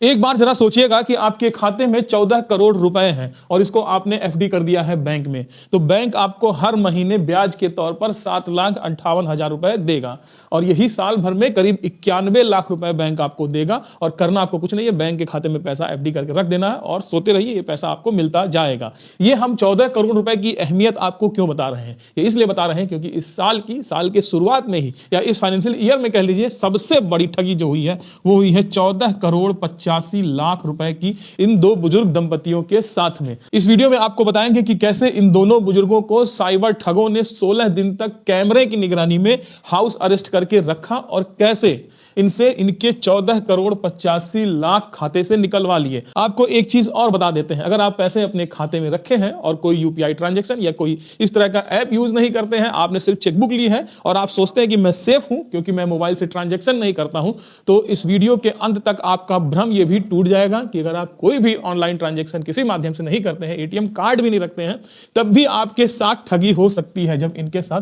एक बार जरा सोचिएगा कि आपके खाते में 14 करोड़ रुपए हैं और इसको आपने एफडी कर दिया है बैंक में, तो बैंक आपको हर महीने ब्याज के तौर पर 7,58,000 रुपए देगा और यही साल भर में करीब 91 लाख रुपए बैंक आपको देगा। और करना आपको कुछ नहीं है, बैंक के खाते में पैसा एफडी करके रख देना है और सोते रहिए, ये पैसा आपको मिलता जाएगा। ये हम 14 करोड़ रुपए की अहमियत आपको क्यों बता रहे हैं? ये इसलिए बता रहे हैं क्योंकि इस साल के शुरुआत में ही या इस फाइनेंशियल ईयर में कह लीजिए सबसे बड़ी ठगी जो हुई है वो हुई है 14 करोड़ 85 लाख रुपए की इन दो बुजुर्ग दंपतियों के साथ में। इस वीडियो में आपको बताएंगे कि कैसे इन दोनों बुजुर्गों को साइबर ठगों ने 16 दिन तक कैमरे की निगरानी में हाउस अरेस्ट करके रखा और कैसे इनसे इनके 14 करोड़ 85 लाख खाते से निकलवा लिए। आपको एक चीज और बता देते हैं, अगर आप पैसे अपने खाते में रखे हैं और कोई यूपीआई ट्रांजैक्शन या कोई इस तरह का ऐप यूज नहीं करते हैं, आपने सिर्फ चेकबुक ली है और आप सोचते हैं कि मैं सेफ हूं क्योंकि मैं मोबाइल से ट्रांजैक्शन नहीं करता हूं, तो इस वीडियो के अंत तक आपका भ्रम यह भी टूट जाएगा कि अगर आप कोई भी ऑनलाइन ट्रांजैक्शन किसी माध्यम से नहीं करते हैं, एटीएम कार्ड भी नहीं रखते हैं, तब भी आपके साथ ठगी हो सकती है। जब इनके साथ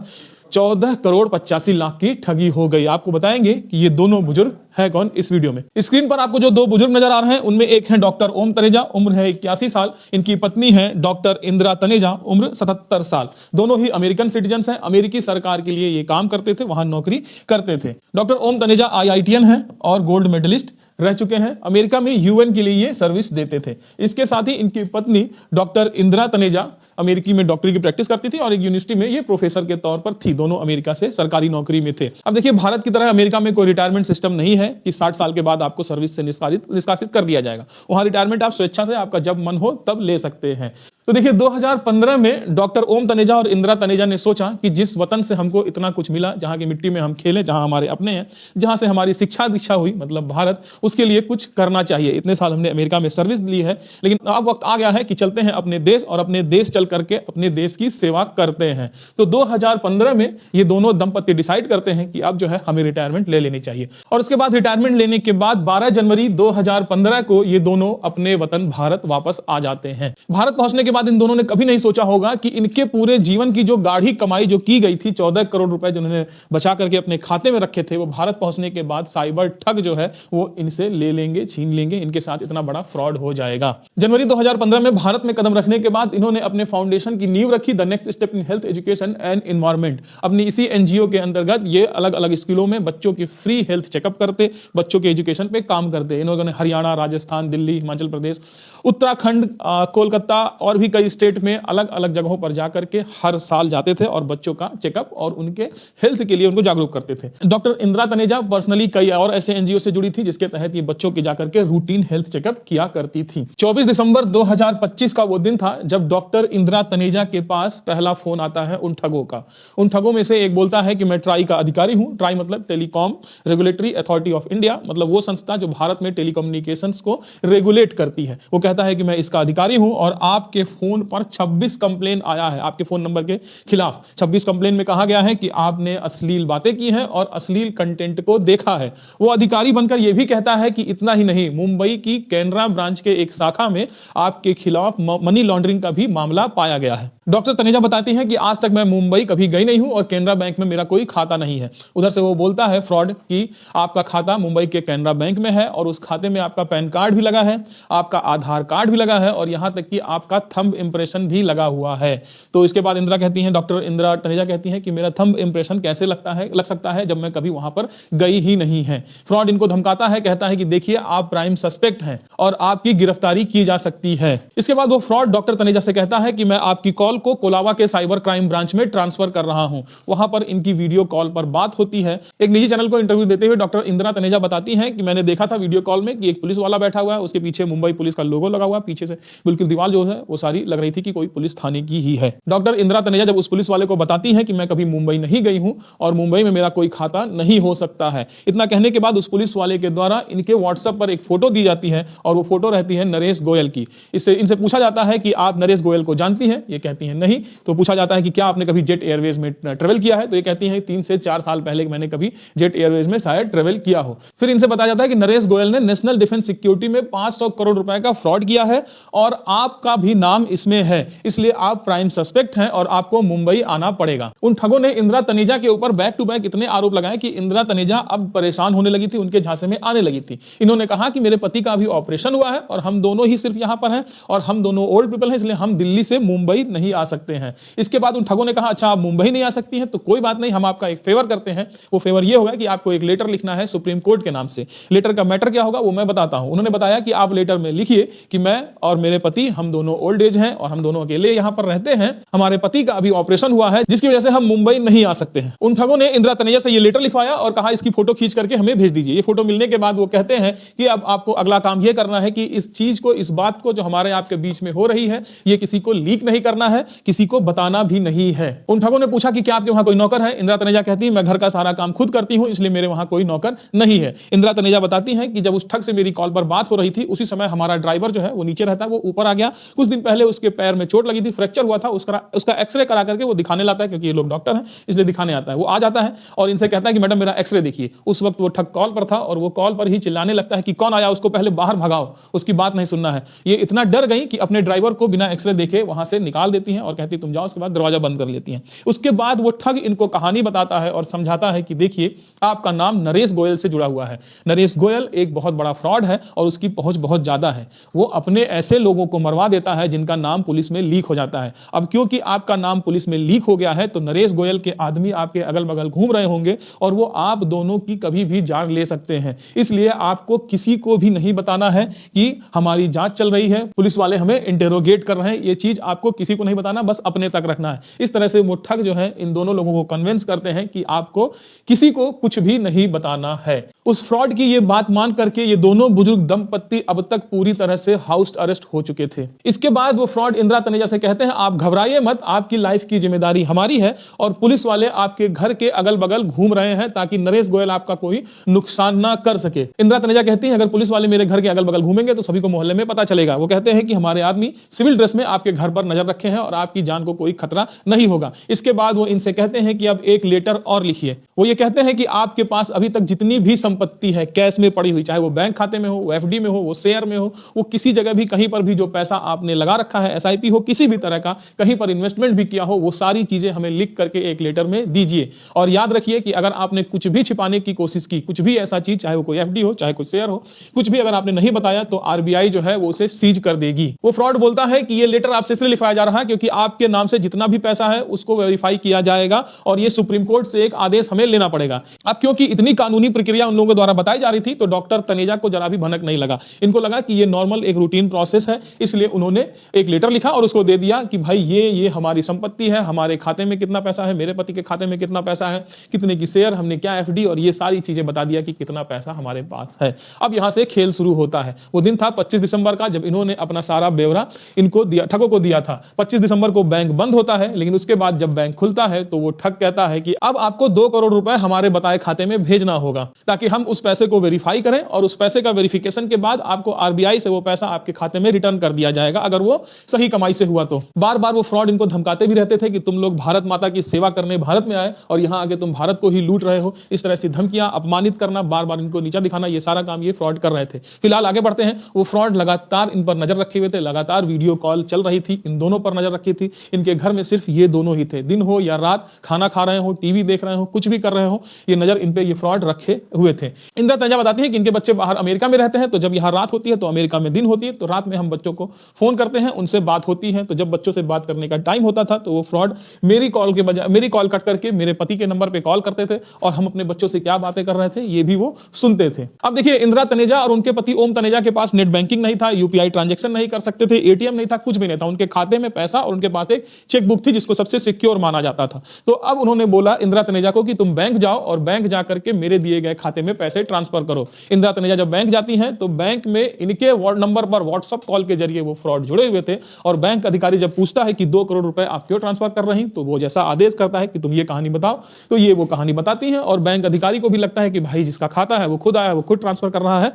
14 करोड़ 85 लाख की ठगी हो गई। आपको बताएंगे कि ये दोनों बुजुर्ग है कौन इस वीडियो में। स्क्रीन पर आपको जो दो बुजुर्ग नजर आ रहे हैं उनमें एक है डॉक्टर ओम तनेजा, उम्र है 81 साल। इनकी पत्नी है डॉक्टर इंदिरा तनेजा, उम्र 77 साल। दोनों ही अमेरिकन सिटीजन हैं, अमेरिकी सरकार के लिए ये काम करते थे, वहां नौकरी करते थे। डॉक्टर ओम तनेजा IITian है और गोल्ड मेडलिस्ट रह चुके हैं। अमेरिका में यूएन के लिए ये सर्विस देते थे। इसके साथ ही इनकी पत्नी डॉक्टर इंदिरा तनेजा अमेरिकी में डॉक्टरी की प्रैक्टिस करती थी और एक यूनिवर्सिटी में ये प्रोफेसर के तौर पर थी। दोनों अमेरिका से सरकारी नौकरी में थे। अब देखिए, भारत की तरह अमेरिका में कोई रिटायरमेंट सिस्टम नहीं है कि 60 साल के बाद आपको सर्विस से निष्कासित कर दिया जाएगा। वहां रिटायरमेंट आप स्वेच्छा से, आपका जब मन हो तब ले सकते हैं। तो देखिए, 2015 में डॉक्टर ओम तनेजा और इंदिरा तनेजा ने सोचा कि जिस वतन से हमको इतना कुछ मिला, जहां की मिट्टी में हम खेले, जहां हमारे अपने हैं, जहां से हमारी शिक्षा दीक्षा हुई, मतलब भारत, उसके लिए कुछ करना चाहिए। इतने साल हमने अमेरिका में सर्विस ली है, लेकिन अब वक्त आ गया है कि चलते हैं अपने देश और अपने देश चल करके अपने देश की सेवा करते हैं। तो 2015 में ये दोनों दंपति डिसाइड करते हैं कि अब जो है हमें रिटायरमेंट ले लेनी चाहिए। और उसके बाद रिटायरमेंट लेने के बाद 12 जनवरी 2015 को ये दोनों अपने वतन भारत वापस आ जाते हैं। भारत पहुंचने के बाद इन दोनों ने कभी नहीं सोचा होगा कि इनके पूरे जीवन की जो गाढ़ी कमाई जो की गई थी, 14 करोड़ रुपए जिन्होंने बचा करके अपने खाते में रखे थे, वो भारत पहुंचने के बाद साइबर ठग जो है वो इनसे ले लेंगे, छीन लेंगे। इनके साथ इतना बड़ा फ्रॉड हो जाएगा। जनवरी 2015 में भारत में कदम रखने के बाद इन्होंने अपने फाउंडेशन की नींव रखी, the next step in health education and environment. अपनी इसी एनजीओ के अंतर्गत ये अलग अलग स्कूलों में बच्चों की फ्री हेल्थ चेकअप करते, बच्चों के एजुकेशन पे काम करते। इन लोगों ने हरियाणा, राजस्थान, दिल्ली, हिमाचल प्रदेश, उत्तराखंड, कोलकाता और भी कई स्टेट में अलग अलग जगहों पर जाकर के हर साल जाते थे और बच्चों का चेकअप और उनके हेल्थ के लिए उनको जागरूक करते थे। डॉक्टर इंदिरा तनेजा पर्सनली कई और ऐसे एनजीओ से जुड़ी थी जिसके तहत ये बच्चों के जाकर के रूटीन हेल्थ चेकअप किया करती थी। 24 दिसंबर 2025 का वो दिन था जब डॉक्टर इंदिरा तनेजा के पास पहला फोन आता है उन ठगों का। उन ठगों में से एक बोलता है कि मैं ट्राई का अधिकारी हूं। ट्राई मतलब telecom regulatory authority of India, मतलब वो संस्था जो भारत में टेलीकम्युनिकेशंस को रेगुलेट करती है। वो कहता है कि मैं इसका अधिकारी हूं और आपके फोन पर 26 कंप्लेन आया है आपके फोन नंबर के खिलाफ। 26 कंप्लेन में कहा गया है कि आपने अश्लील बातें की हैं और अश्लील कंटेंट को देखा है। वो अधिकारी बनकर यह भी कहता है कि इतना ही नहीं, मुंबई की कैनरा ब्रांच के एक शाखा में आपके खिलाफ मनी लॉन्ड्रिंग का भी मामला पाया गया है। डॉक्टर तनेजा बताती हैं कि आज तक मैं मुंबई कभी गई नहीं हूं और कैनरा बैंक में मेरा कोई खाता नहीं है। उधर से वो बोलता है फ्रॉड कि आपका खाता मुंबई के कैनरा बैंक में है और उस खाते में आपका पैन कार्ड भी लगा है, आपका आधार कार्ड भी लगा है और यहां तक कि आपका थंब इंप्रेशन भी लगा हुआ है। तो इसके बाद इंदिरा कहती हैं, डॉक्टर इंदिरा तनेजा कहती हैं कि मेरा थंब इंप्रेशन कैसे लग सकता है जब मैं कभी वहां पर गई ही नहीं है। फ्रॉड इनको धमकाता है, कहता है कि देखिए आप प्राइम सस्पेक्ट हैं और आपकी गिरफ्तारी की जा सकती है। इसके बाद वो फ्रॉड डॉक्टर तनेजा से कहता है कि मैं आपकी कॉल को कोलावा के साइबर क्राइम ब्रांच में ट्रांसफर कर रहा हूं। वहां पर इनकी वीडियो कॉल पर बात होती है। एक निजी चैनल को इंटरव्यू देते हुए डॉक्टर इंदिरा तनेजा बताती हैं कि मैंने देखा था वीडियो कॉल में कि एक पुलिस वाला बैठा हुआ है, उसके पीछे मुंबई पुलिस का लोगो लगा हुआ है, पीछे से बिल्कुल दीवार जो है वो सारी लग रही थी कि कोई पुलिस थाने की ही है। डॉक्टर इंदिरा तनेजा जब उस पुलिस वाले को बताती है कि मैं कभी मुंबई नहीं गई हूं और मुंबई में मेरा कोई खाता नहीं हो सकता है, इतना कहने के बाद उस पुलिस वाले के द्वारा इनके व्हाट्सएप पर एक फोटो दी जाती है और वो फोटो रहती है नरेश गोयल की। इससे इनसे पूछा जाता है कि आप नरेश गोयल को जानती हैं? ये कहती कहती हैं नहीं। तो पूछा जाता है कि क्या आपने कभी जेट एयरवेज में ट्रेवल किया है, तो ये कहती हैं 3 से 4 साल पहले मैंने कभी जेट एयरवेज में शायद ट्रेवल किया हो। फिर इनसे बताया जाता है कि नरेश गोयल ने नेशनल डिफेंस सिक्योरिटी में 500 करोड़ रुपए का फ्रॉड किया है और आपका भी नाम इसमें है, इसलिए आप प्राइम सस्पेक्ट हैं और आपको मुंबई आना पड़ेगा। उन ठगों ने इंदिरा तनेजा के ऊपर बैक टू बैक इतने आरोप लगाए कि इंदिरा तनेजा अब परेशान होने लगी थी, उनके झांसे में आने लगी थी। इन्होंने कहा कि मेरे पति का अभी ऑपरेशन हुआ है और हम दोनों ही सिर्फ यहां पर हैं और हम दोनों ओल्ड पीपल हैं, इसलिए हम दिल्ली से मुंबई नहीं आ सकते हैं। इसके बाद उन ठगों ने कहा अच्छा आप मुंबई नहीं आ सकती हैं तो कोई बात नहीं, हम आपका एक फेवर करते हैं। वो फेवर ये होगा कि आपको एक लेटर लिखना है सुप्रीम कोर्ट के नाम से। लेटर का मैटर क्या होगा वो मैं बताता हूं। उन्होंने बताया कि आप लेटर में लिखिए कि मैं और मेरे पति हम दोनों ओल्ड एज हैं और हम दोनों अकेले यहां पर रहते हैं, हमारे पति का अभी ऑपरेशन हुआ है जिसकी वजह से हम मुंबई नहीं आ सकते हैं। उन ठगों ने इंदिरा तनेजा से ये लेटर लिखवाया और कहा इसकी फोटो खींच करके हमें भेज दीजिए। ये फोटो मिलने के बाद वो कहते हैं कि अब आपको अगला काम ये करना है कि इस चीज को, इस बात को जो हमारे आपके बीच में हो रही है, ये किसी को लीक नहीं करना है, किसी को बताना भी नहीं है। उन ठगों ने पूछा कि क्या आपके वहां कोई नौकर है? इंदिरा तनेजा कहती है मैं घर का सारा काम खुद करती हूं, इसलिए मेरे वहां कोई नौकर नहीं है। इंदिरा तनेजा बताती हैं कि जब उस ठग से मेरी कॉल पर बात हो रही थी उसी समय हमारा ड्राइवर जो है वो नीचे रहता है, वो ऊपर आ गया। कुछ दिन पहले उसके पैर में चोट लगी थी, फ्रैक्चर हुआ था, उसका एक्सरे करा करके वो दिखाने लाता है, क्योंकि ये लोग डॉक्टर हैं इसलिए दिखाने आता है। वो आ जाता है और इनसे कहता है कि मैडम मेरा एक्सरे देखिए। उस वक्त वो ठग कॉल पर था और वो कॉल पर ही चिल्लाने लगता है कि कौन आया, उसको पहले बाहर भगाओ, उसकी बात नहीं सुनना है। ये इतना डर गई कि अपने ड्राइवर को बिना एक्सरे देखे वहां से निकाल देती हैं और कहती तुम जाओ, उसके बाद दरवाजा बंद कर लेती हैं। उसके बाद वो ठग इनको कहानी बताता है और समझाता है कि देखिए आपका नाम नरेश गोयल से जुड़ा हुआ है। नरेश गोयल एक बहुत बड़ा फ्रॉड है और उसकी पहुंच बहुत ज्यादा है। वो अपने ऐसे लोगों को मरवा देता है जिनका नाम पुलिस में लीक हो जाता है। अब क्योंकि आपका नाम पुलिस में लीक हो गया है तो नरेश गोयल के आदमी आपके अगल बगल घूम रहे होंगे और वो आप दोनों की कभी भी जान ले सकते हैं। इसलिए आपको किसी को भी नहीं बताना है कि हमारी जांच चल रही है, पुलिस वाले हमें इंटेरोगेट कर रहे हैं। ये चीज आपको किसी को नहीं बताना, बस अपने तक रखना है। इस तरह से वो ठग जो है इन दोनों लोगों को कन्विंस करते हैं कि आपको किसी को कुछ भी नहीं बताना है। उस फ्रॉड की ये बात मान करके ये दोनों बुजुर्ग दंपत्ति अब तक पूरी तरह से हाउस अरेस्ट हो चुके थे। इसके बाद वो फ्रॉड इंदिरा तनेजा से कहते हैं आप घबराइए मत, आपकी लाइफ की जिम्मेदारी हमारी है और पुलिस वाले आपके घर के अगल बगल घूम रहे हैं ताकि नरेश गोयल आपका कोई नुकसान ना कर सके। इंदिरा तनेजा कहती है अगर पुलिस वाले मेरे घर के अगल बगल घूमेंगे तो सभी को मोहल्ले में पता चलेगा। वो कहते हैं कि हमारे आदमी सिविल ड्रेस में आपके घर पर नजर रखे हैं और आपकी जान को कोई खतरा नहीं होगा। इसके बाद वो इनसे कहते हैं कि अब एक लेटर और लिखिए। वो ये कहते हैं कि आपके पास अभी तक जितनी भी संपत्ति है कैश में पड़ी हुई, चाहे वो बैंक खाते में हो, वो एफडी में हो, वो शेयर में हो, वो किसी जगह भी कहीं पर भी जो पैसा आपने लगा रखा है, एसआईपी हो, किसी भी तरह का कहीं पर इन्वेस्टमेंट भी किया हो, वो सारी चीजें हमें लिख करके एक लेटर में दीजिए। और याद रखिए कि अगर आपने कुछ भी छिपाने की कोशिश की, कुछ भी ऐसा चीज, चाहे वो कोई एफडी हो, चाहे कोई शेयर हो, कुछ भी अगर आपने नहीं बताया तो आरबीआई जो है वो उसे सीज कर देगी। वो फ्रॉड बोलता है कि ये लेटर आपसे इसलिए लिखवाया जा रहा है क्योंकि आपके नाम से जितना भी पैसा है उसको वेरीफाई किया जाएगा और ये सुप्रीम कोर्ट से एक आदेश हमें लेना पड़ेगा। अब क्योंकि इतनी कानूनी प्रक्रिया उन लोगों के द्वारा बताई जा रही थी तो डॉक्टर तनेजा को जरा भी भनक नहीं लगा। इनको लगा कि ये नॉर्मल एक रूटीन प्रोसेस है, इसलिए उन्होंने एक लेटर लिखा और उसको दे दिया कि भाई ये हमारी संपत्ति है, हमारे खाते में कितना पैसा है, मेरे पति के खाते में कितना पैसा है, कितने की शेयर, हमने क्या एफडी, और ये सारी चीजें बता दिया कि कितना पैसा हमारे पास है। अब यहां से खेल शुरू होता है। वो दिन था 25 दिसंबर का जब इन्होंने अपना सारा ब्यौरा इनको दिया, ठगों को दिया था। 25 दिसंबर को बैंक बंद होता है, लेकिन उसके बाद जब बैंक खुलता है तो वो ठग कहता है कि अब आपको 2 करोड़ रुपए हमारे बताए खाते में भेजना होगा ताकि हम उस पैसे को वेरीफाई करें और उस पैसे का वेरिफिकेशन के बाद आपको आरबीआई से वो पैसा आपके खाते में रिटर्न कर दिया जाएगा अगर वो सही कमाई से हुआ तो। बार बार वो फ्रॉड इनको धमकाते भी रहते थे कि तुम लोग भारत माता की सेवा करने भारत में आए और यहां आके तुम भारत को ही लूट रहे हो। इस तरह से धमकियां, अपमानित करना, बार बार इनको नीचा दिखाना, ये सारा काम ये फ्रॉड कर रहे थे। फिलहाल आगे बढ़ते हैं। वो फ्रॉड लगातार इन पर नजर रखे हुए थे, लगातार वीडियो कॉल चल रही थी, इन दोनों पर नजर रखी थी। इनके घर में सिर्फ ये दोनों ही थे, दिन हो या रात, खाना खा रहे हो, टीवी देख रहे हो, कुछ भी कर रहे हो, ये नजर इन पे ये फ्रॉड रखे हुए थे। इंदिरा तनेजा बताती है कि इनके बच्चे बाहर अमेरिका में रहते हैं, तो जब यहाँ रात होती है तो अमेरिका में दिन होती है, तो रात में हम बच्चों को फोन करते हैं, उनसे बात होती है। तो जब बच्चों से बात करने का टाइम होता था तो वो फ्रॉड मेरी कॉल के बजाय मेरी कॉल कट करके मेरे पति के नंबर पे कॉल करते थे और हम अपने बच्चों से क्या बातें कर रहे थे ये भी वो सुनते थे। अब देखिए, इंदिरा तनेजा और उनके पति ओम तनेजा के पास नेट बैंकिंग नहीं था, यूपीआई ट्रांजैक्शन नहीं कर सकते थे, एटीएम नहीं था, कुछ भी नहीं था। उनके खाते में पैसा और उनके पास एक चेकबुक थी जिसको सबसे सिक्योर माना जाता था। तो अब उन्होंने बोला इंदिरा तनेजा को कि तुम बैंक जाओ और बैंक जाकर के मेरे दिए गए खाते में पैसे ट्रांसफर करो। इंदिरा तनेजा जब बैंक जाती हैं तो बैंक में इनके नंबर पर व्हाट्सएप कॉल के जरिए वो फ्रॉड जुड़े हुए थे और बैंक अधिकारी जब पूछता है कि 2 करोड़ रुपए आप क्यों ट्रांसफर कर रही, तो वो जैसा आदेश करता है कि तुम ये कहानी बताओ, तो ये वो कहानी बताती हैं और बैंक अधिकारी को भी लगता है कि भाई जिसका खाता है वो खुद आया, वो खुद ट्रांसफर कर रहा है,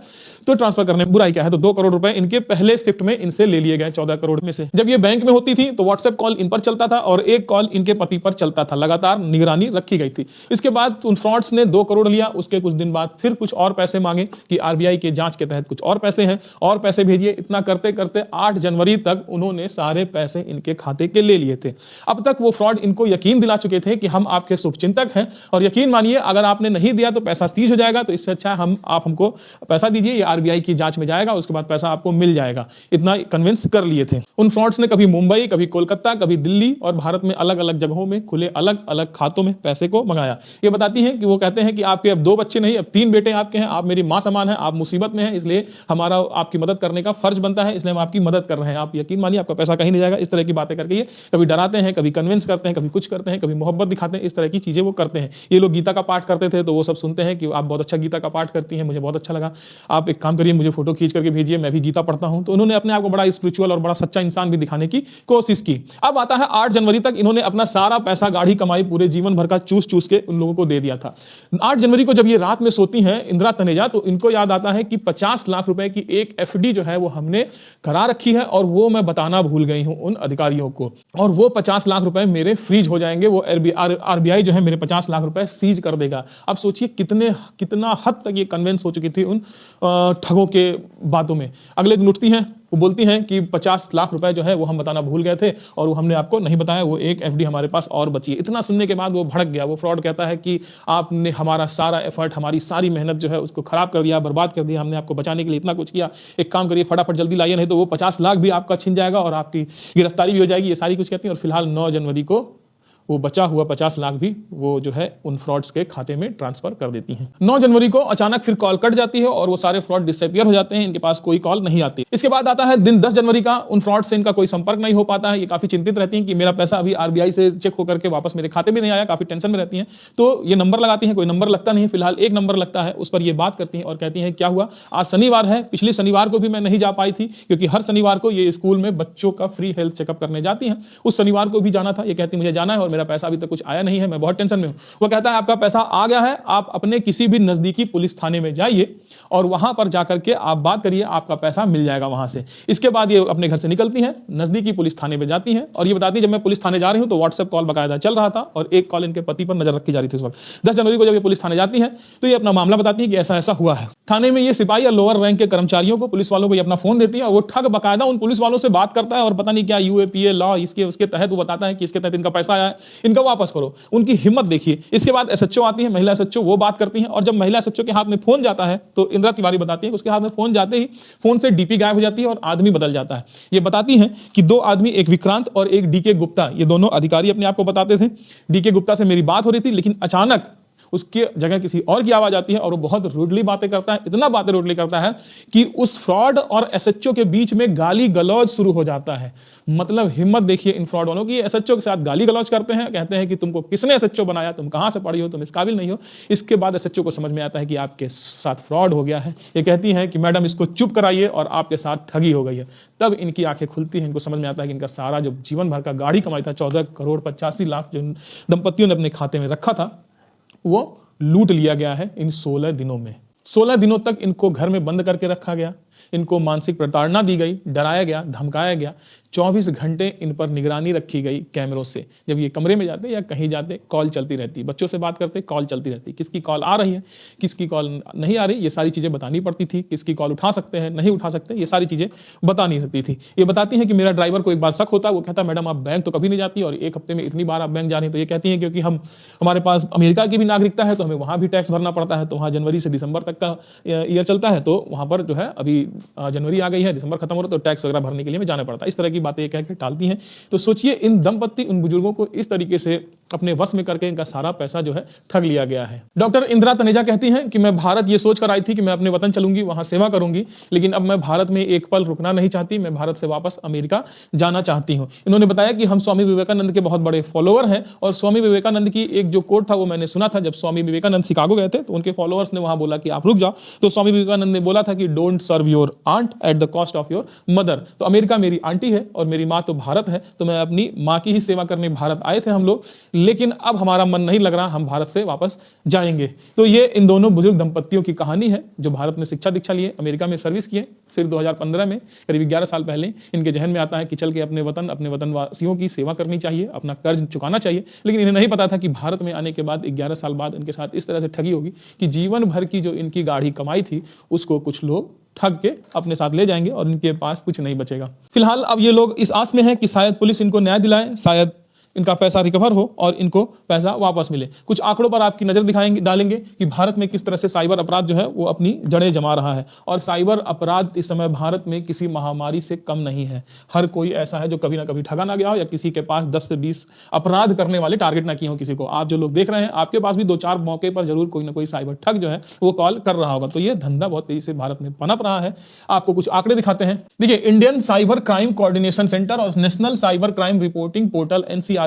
तो ट्रांसफर करने में बुराई क्या है। तो 2 करोड़ रुपए इनके पहले शिफ्ट में इनसे ले लिए गए 14 करोड़ में से। जब ये बैंक में होती थी तो व्हाट्सएप कॉल इन पर चलता था और एक कॉल इनके पति पर चलता था, लगातार निगरानी रखी गई थी। इसके बाद उन फ्रॉड्स ने 2 करोड़ लिया, उसके कुछ दिन बाद फिर कुछ और पैसे मांगे कि आरबीआई के जांच के तहत कुछ और पैसे हैं और पैसे भेजिए। इतना करते करते 8 जनवरी तक उन्होंने सारे पैसे इनके खाते के ले लिए थे। अब तक वो फ्रॉड इनको यकीन दिला चुके थे कि हम आपके शुभचिंतक हैं और यकीन मानिए अगर आपने नहीं दिया तो पैसा सीज हो जाएगा, तो इससे अच्छा आप हमको पैसा दीजिए, ये आरबीआई की जांच में जाएगा, उसके बाद पैसा आपको मिल जाएगा। इतना कन्विंस कर लिए थे। उन फ्रॉड्स ने कभी मुंबई, कभी कोलकाता, कभी दिल्ली और भारत में अलग अलग जगहों में खुले अलग अलग खातों में पैसे को मंगाया। ये बताती हैं कि वो कहते हैं कि आपके अब 2 बच्चे नहीं, अब 3 बेटे आपके हैं, आप मेरी मां समान है, आप मुसीबत में हैं, इसलिए हमारा आपकी मदद करने का फर्ज बनता है, इसलिए हम आपकी मदद कर रहे हैं, आप यकीन मानिए आपका पैसा कहीं नहीं जाएगा। इस तरह की बातें करके ये कभी डराते हैं, कभी कन्विंस करते हैं, कभी कुछ करते हैं, कभी मोहब्बत दिखाते हैं, इस तरह की चीजें वो करते हैं। ये लोग गीता का पाठ करते थे तो वो सब सुनते हैं कि आप बहुत अच्छा गीता का पाठ करती हैं, मुझे बहुत अच्छा लगा, आप एक काम करिए मुझे फोटो खींच करके भेजिए, मैं भी गीता पढ़ता हूं। तो उन्होंने अपने आप को बड़ा स्पिरिचुअल और बड़ा सच्चा इंसान भी दिखाने की कोशिश की। अब आता है 8 जनवरी तक इन्होंने अपना सारा पैसा, गाढ़ी कमाई पूरे जीवन भर का चूस चूस के उन लोगों को दे दिया था। 8 जनवरी को जब ये रात में सोती हैं इंदिरा तनेजा, तो इनको याद आता है कि 50 लाख रुपए की एक एफडी जो है वो हमने करा रखी है और वो मैं बताना भूल गई हूं उन अधिकारियों को, और वो 50 लाख रुपए मेरे फ्रीज हो जाएंगे, वो आरबीआई जो है मेरे 50 लाख रुपए सीज कर देगा। अब सोचिए कितना हद तक ये कन्विंस हो चुकी थी उन ठगों के बातों में। अगले दिन उठती हैं, वो बोलती हैं कि 50 लाख रुपए जो है वो हम बताना भूल गए थे और वो हमने आपको नहीं बताया, वो एक एफडी हमारे पास और बची है। इतना सुनने के बाद वो भड़क गया। वो फ्रॉड कहता है कि आपने हमारा सारा एफर्ट, हमारी सारी मेहनत जो है उसको खराब कर दिया, बर्बाद कर दिया, हमने आपको बचाने के लिए इतना कुछ किया, एक काम करिए फटाफट जल्दी लाइए, नहीं तो वो 50 लाख भी आपका छिन जाएगा और आपकी गिरफ्तारी भी हो जाएगी। ये सारी कुछ कहती है और फिलहाल 9 जनवरी को वो बचा हुआ 50 लाख भी वो जो है उन फ्रॉड्स के खाते में ट्रांसफर कर देती हैं। 9 जनवरी को अचानक फिर कॉल कट जाती है और वो सारे फ्रॉड डिसअपीयर हो जाते हैं, इनके पास कोई कॉल नहीं आती। इसके बाद आता है दिन 10 जनवरी का। उन फ्रॉड से इनका कोई संपर्क नहीं हो पाता है। ये काफी चिंतित रहती हैं कि मेरा पैसा अभी आरबीआई से चेक होकर के वापस मेरे खाते में नहीं आया, काफी टेंशन में रहती हैं। तो ये नंबर लगाती हैं, कोई नंबर लगता नहीं है। फिलहाल एक नंबर लगता है, उस पर ये बात करती हैं और कहती हैं क्या हुआ, आज शनिवार है, पिछले शनिवार को भी मैं नहीं जा पाई थी क्योंकि हर शनिवार को ये स्कूल में बच्चों का फ्री हेल्थ चेकअप करने जाती हैं। उस शनिवार को भी जाना था। ये कहती मुझे जाना है और मेरा पैसा अभी तक कुछ आया नहीं है, मैं बहुत टेंशन में हूं। वो कहता है आपका पैसा आ गया है, आप अपने किसी भी नजदीकी पुलिस थाने में जाइए और वहां पर जाकर के आप बात करिए, आपका पैसा मिल जाएगा वहां से। इसके बाद ये अपने घर से निकलती हैं, नजदीकी पुलिस थाने में जाती हैं और ये बताती है जब मैं पुलिस थाने जा रही हूं तो व्हाट्सएप कॉल बकायदा चल रहा था और एक कॉल इनके पति पर नजर रखी जा रही थी उस वक्त। 10 जनवरी को जब ये पुलिस थाने जाती हैं तो ये अपना मामला बताती है कि ऐसा ऐसा हुआ है। थाने में ये सिपाही या लोअर रैंक के कर्मचारियों को, पुलिस वालों को ये अपना फोन देती है और वो ठग बकायदा उन पुलिस वालों से बात करता है और पता नहीं क्या यूएपीए लॉ इसके उसके तहत वो बताता है कि इसके तहत इनका पैसा आया है, इनका वापस करो। उनकी हिम्मत देखिए। इसके बाद एसएचओ आती है, महिला एसएचओ, वो बात करती हैं और जब महिला एसएचओ के हाथ में फोन जाता है तो इंदिरा तिवारी बताती है उसके हाथ में फोन जाते ही फोन से डीपी गायब हो जाती है और आदमी बदल जाता है। ये बताती हैं कि 2 आदमी, एक विक्रांत और एक डीके गुप्ता, ये दोनों अधिकारी अपने आप को बताते थे। डीके गुप्ता से मेरी बात हो रही थी लेकिन अचानक उसके जगह किसी और की आवाज आती है और वो बहुत रूडली बातें करता है, इतना बातें रूडली करता है कि उस फ्रॉड और एसएचओ के बीच में गाली गलौज शुरू हो जाता है। मतलब हिम्मत देखिए इन फ्रॉड वालों की, एसएचओ के साथ गाली गलौज करते हैं, कहते हैं कि तुमको किसने एसएचओ बनाया, तुम कहां से पढ़ी हो, तुम इस काबिल नहीं हो। इसके बाद एसएचओ को समझ में आता है कि आपके साथ फ्रॉड हो गया है। ये कहती हैं कि मैडम इसको चुप कराइए और आपके साथ ठगी हो गई है। तब इनकी आंखें खुलती हैं, इनको समझ में आता है कि इनका सारा जो जीवन भर का गाड़ी कमाई था 14 करोड़ 85 लाख जो दंपतियों ने अपने खाते में रखा था वो लूट लिया गया है इन 16 दिनों में। 16 दिनों तक इनको घर में बंद करके रखा गया, इनको मानसिक प्रताड़ना दी गई, डराया गया, धमकाया गया। 24 घंटे इन पर निगरानी रखी गई कैमरों से। जब ये कमरे में जाते या कहीं जाते कॉल चलती रहती, बच्चों से बात करते कॉल चलती रहती, किसकी कॉल आ रही है, किसकी कॉल नहीं आ रही, ये सारी चीजें बतानी पड़ती थी। किसकी कॉल उठा सकते हैं, नहीं उठा सकते, ये सारी चीजें बता नहीं सकती थी। ये बताती हैं कि मेरा ड्राइवर को एक बार शक होता, वो कहता मैडम आप बैंक तो कभी नहीं जाती और एक हफ्ते में इतनी बार आप बैंक जा रही हैं। तो ये कहती हैं क्योंकि हमारे पास अमेरिका की भी नागरिकता है तो हमें वहां भी टैक्स भरना पड़ता है, तो वहां जनवरी से दिसंबर तक का ईयर चलता है, तो वहां पर जो है अभी जनवरी आ गई है, दिसंबर खत्म हो रहा है तो टैक्स वगैरह भरने के लिए हमें जाना पड़ता है। इस तरह की बातें कह के टालती हैं। तो सोचिए इन दंपत्ति, उन बुजुर्गों को इस तरीके से अपने वश में करके इनका सारा पैसा जो है ठग लिया गया है। डॉक्टर इंदिरा तनेजा कहती हैं कि मैं भारत ये सोचकर आई थी कि मैं अपने वतन चलूंगी, वहां सेवा करूंगी, लेकिन अब मैं भारत में एक पल रुकना नहीं चाहती, मैं भारत से वापस अमेरिका जाना चाहती हूं। इन्होंने बताया कि हम स्वामी विवेकानंद के बहुत बड़े फॉलोअर हैं और स्वामी विवेकानंद की एक जो कोट था वो मैंने सुना था, जब स्वामी विवेकानंद शिकागो गए थे तो उनके फॉलोअर्स ने वहां बोला कि आप रुक जाओ, तो स्वामी विवेकानंद ने बोला था कि don't serve your your aunt at the cost of your mother. तो अमेरिका मेरी आंटी है और मेरी माँ तो भारत है, तो मैं अपनी माँ की ही सेवा करने भारत आए थे हम लोग, लेकिन अब हमारा मन नहीं लग रहा, हम भारत से वापस जाएंगे। तो ये इन दोनों बुजुर्ग दंपतियों की कहानी है जो भारत में शिक्षा दीक्षा लिए, अमेरिका में सर्विस किए, फिर 2015 में करीब 11 साल पहले इनके जहन में आता है कि चल के अपने वतनवासियों की सेवा करनी चाहिए, अपना कर्ज चुकाना चाहिए। लेकिन इन्हें नहीं पता था कि भारत में आने के बाद 11 साल बाद इनके साथ इस तरह से ठगी होगी कि जीवन भर की जो इनकी गाढ़ी कमाई थी उसको कुछ लोग ठग के अपने साथ ले जाएंगे और इनके पास कुछ नहीं बचेगा। फिलहाल अब ये लोग इस आस में हैं कि शायद पुलिस इनको न्याय दिलाए, शायद इनका पैसा रिकवर हो और इनको पैसा वापस मिले। कुछ आंकड़ों पर आपकी नजर डालेंगे कि भारत में किस तरह से साइबर अपराध जो है वो अपनी जड़ें जमा रहा है। और साइबर अपराध इस समय भारत में किसी महामारी से कम नहीं है। हर कोई ऐसा है जो कभी ना कभी ठगा ना गया हो या किसी के पास 10 से 20 अपराध करने वाले टारगेट ना किए हो किसी को। आप जो लोग देख रहे हैं आपके पास भी 2-4 मौके पर जरूर कोई ना कोई साइबर ठग जो है वो कॉल कर रहा होगा। तो ये धंधा बहुत तेजी से भारत में पनप रहा है। आपको कुछ आंकड़े दिखाते हैं। देखिए, Indian cyber crime coordination centre और national cyber crime reporting portal NCRP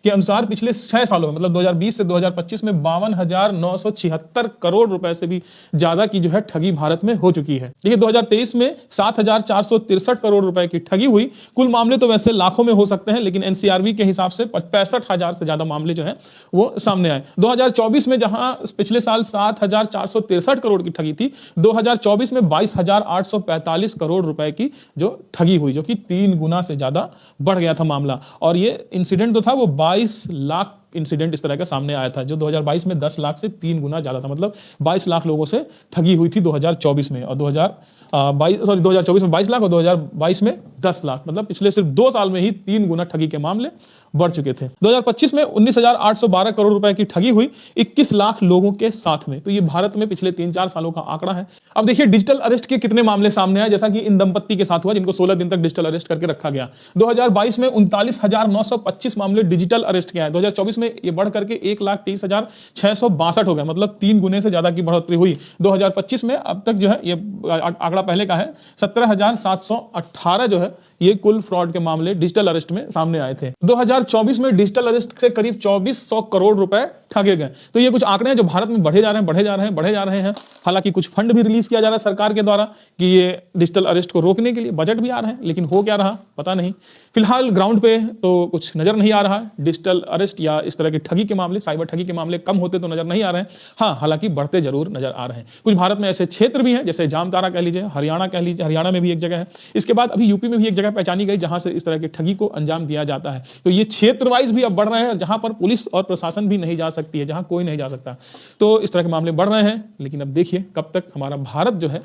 के अनुसार पिछले 6 सालों में मतलब 2020 से 2025 में 52,976 करोड़ रुपए से भी ज्यादा की जो है ठगी भारत में हो चुकी है। देखिए, 2023 में 7,463 करोड़ रुपए की ठगी हुई। कुल मामले तो वैसे लाखों में हो सकते हैं, लेकिन NCRB के हिसाब से 65,000 से ज्यादा मामले जो है वो सामने आए। 2024 में जहां पिछले साल 7,463 करोड़ की ठगी थी, 2024 में 22,845 करोड़ रुपए की जो ठगी हुई, जो कि 3 गुना से ज्यादा बढ़ गया था मामला। और ये इंसिडेंट तो था वो 22 लाख इंसिडेंट इस तरह का सामने आया था, जो 2022 में 10 लाख से 3 गुना ज्यादा था। मतलब 22 लाख लोगों से ठगी हुई थी 2024 में, और 2024 में 22 लाख और 2022 में 10 लाख। मतलब पिछले सिर्फ 2 साल में ही 3 गुना ठगी के मामले बढ़ चुके थे। 2025 में 19,812 करोड़ रुपए की ठगी हुई 21 लाख लोगों के साथ में। तो ये भारत में पिछले 3-4 सालों का आंकड़ा है। अब देखिए, डिजिटल अरेस्ट के कितने मामले सामने आए, जैसा कि इन दंपत्ति के साथ हुआ जिनको 16 दिन तक डिजिटल अरेस्ट करके रखा गया। 2022 में 39,925 मामले डिजिटल अरेस्ट के आए। 2024 में ये बढ़ करके 1,30,662 हो गया। मतलब 3 गुने से ज्यादा की बढ़ोतरी हुई। 2025 में अब तक जो है, ये आंकड़ा पहले का है, 17,718 जो है ये कुल फ्रॉड के मामले डिजिटल अरेस्ट में सामने आए थे। 2024 में डिजिटल अरेस्ट से करीब 2400 करोड़ रुपए ठगे गए। तो ये कुछ आंकड़े हैं जो भारत में बढ़े जा रहे हैं। हालांकि कुछ फंड भी रिलीज किया जा रहा है सरकार के द्वारा कि ये डिजिटल अरेस्ट को रोकने के लिए, बजट भी आ रहे हैं, लेकिन हो क्या रहा पता नहीं। फिलहाल ग्राउंड पे तो कुछ नजर नहीं आ रहा। डिजिटल अरेस्ट या इस तरह की ठगी के मामले, साइबर ठगी के मामले कम होते तो नजर नहीं आ रहे हैं। हाँ, हालांकि बढ़ते जरूर नजर आ रहे हैं। कुछ भारत में ऐसे क्षेत्र भी हैं, जैसे जामताड़ा कह लीजिए, हरियाणा कह लीजिए, हरियाणा में भी एक जगह है। इसके बाद अभी यूपी में भी एक जगह पहचानी गई जहां से इस तरह की ठगी को अंजाम दिया जाता है। तो ये क्षेत्र वाइज भी अब बढ़ रहे हैं, जहां पर पुलिस और प्रशासन भी नहीं जा सकती है, जहां कोई नहीं जा सकता। तो इस तरह के मामले बढ़ रहे हैं। लेकिन अब देखिए कब तक हमारा भारत जो है,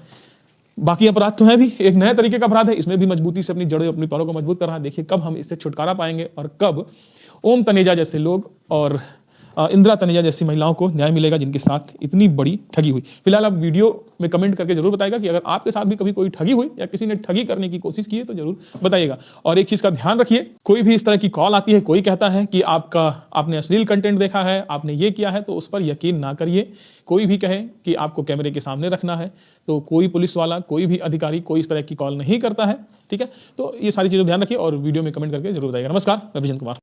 बाकी अपराध तो है भी, एक नए तरीके का अपराध है, इसमें भी मजबूती से अपनी जड़ें, अपनी पैरों को मजबूत कर रहा है। देखिए कब हम इससे छुटकारा पाएंगे और कब ओम तनेजा जैसे लोग और इंदिरा तनेजा जैसी महिलाओं को न्याय मिलेगा जिनके साथ इतनी बड़ी ठगी हुई। फिलहाल आप वीडियो में कमेंट करके जरूर बताइएगा कि अगर आपके साथ भी कभी कोई ठगी हुई या किसी ने ठगी करने की कोशिश की है तो जरूर बताइएगा। और एक चीज का ध्यान रखिए, कोई भी इस तरह की कॉल आती है, कोई कहता है कि आपने अश्लील कंटेंट देखा है, आपने ये किया है, तो उस पर यकीन ना करिए। कोई भी कहे कि आपको कैमरे के सामने रखना है, तो कोई पुलिस वाला, कोई भी अधिकारी कोई इस तरह की कॉल नहीं करता है। ठीक है, तो ये सारी चीजें ध्यान रखिए और वीडियो में कमेंट करके जरूर बताइएगा। नमस्कार, मैं विजय कुमार।